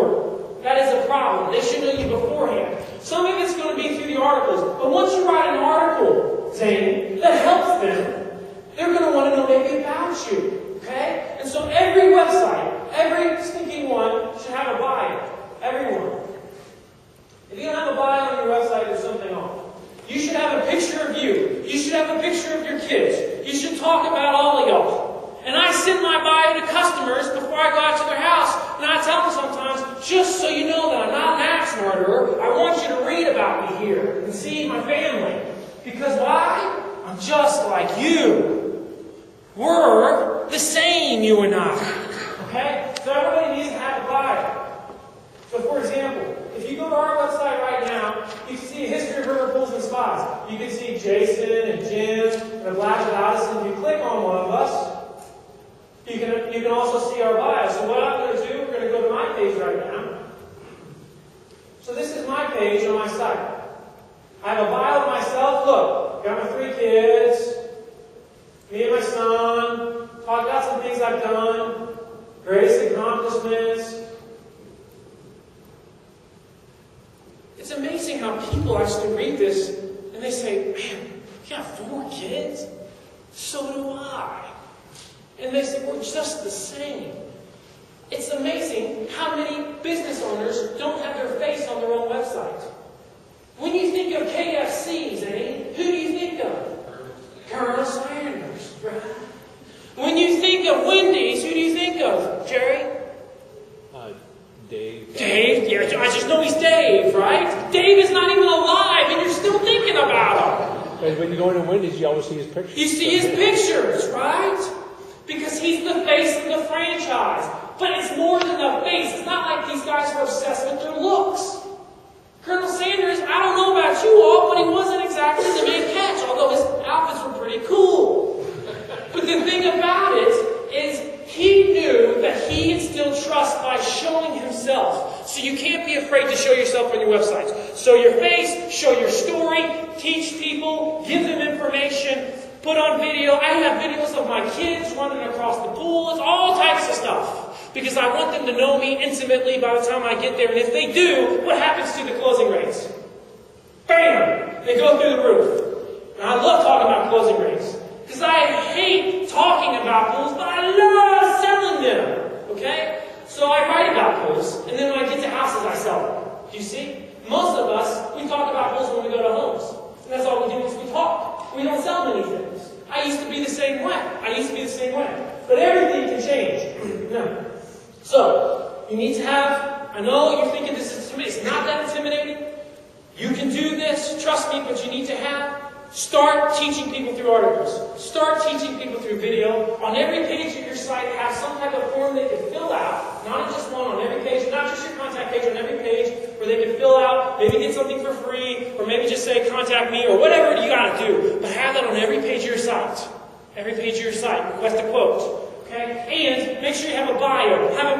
before. That is a problem. They should know you beforehand. Some of it's going to be through the articles. But once you write an article, Zane, that helps them, they're going to want to know maybe about you. Okay? And so every website, every stinking one, should have a bio. Everyone. If you don't have a bio on your website, there's something off. You should have a picture of you. You should have a picture of your kids. You should talk about all of y'all. And I send my bio to customers before I go out to their house. And I tell them sometimes, just so you know that I'm not an axe murderer, I want you to read about me here and see my family. Because why? I'm just like you. We're the same, you and I. Okay? So everybody needs to have a bio. So for example, if you go to our website right now, you can see a history of river pools and spas. You can see Jason and Jim and the Black Addison. If you click on one of us, you can also see our bio. So what I'm going to do, we're going to go to my page right now. So this is my page on my site. I have a bio of myself. Look, got my 3 kids, me and my son, talk about some things I've done, greatest accomplishments. It's amazing how people actually read this and they say, man, you got 4 kids? So do I. And they say, we're just the same. It's amazing how many business owners don't have their face on their own website. When you think of KFC, Zane, who do you think of? Colonel Sanders, right? When you think of Wendy's, who do you think of? Jerry? Dave. Dave? Yeah, I just know he's Dave, right? Dave is not even alive, and you're still thinking about him. Because when you go into Wendy's, you always see his pictures. You see his pictures, right? Because he's the face of the franchise. But it's more than the face. It's not like these guys are obsessed with their looks. Colonel Sanders, I don't know about you all, but he wasn't exactly the main catch, although his outfits were pretty cool. But the thing about it is he knew that he instilled trust by showing himself. So you can't be afraid to show yourself on your websites. Show your face, show your story, teach people, give them information, put on video. I have videos of my kids running across the pool. It's all types of stuff. Because I want them to know me intimately by the time I get there. And if they do, what happens to the closing rates? Bam! They go through the roof. And I love talking about closing rates. Because I hate talking about pools, but I love selling them. Okay? So I write about pools. And then when I get to houses, I sell them. Do you see? Most of us, we talk about pools when we go to homes. And that's all we do is we talk. We don't sell many things. I used to be the same way. But everything can change. No. So, you need to have, I know you're thinking this is intimidating. It's not that intimidating. You can do this, trust me, but you need to start teaching people through articles. Start teaching people through video. On every page of your site, have some type of form they can fill out. Not just one on every page, not just your contact page, on every page, where they can fill out, maybe get something for free, or maybe just say, contact me, or whatever you got to do. But have that on every page of your site. Every page of your site. Request a quote. Okay? And make sure you have a bio. Have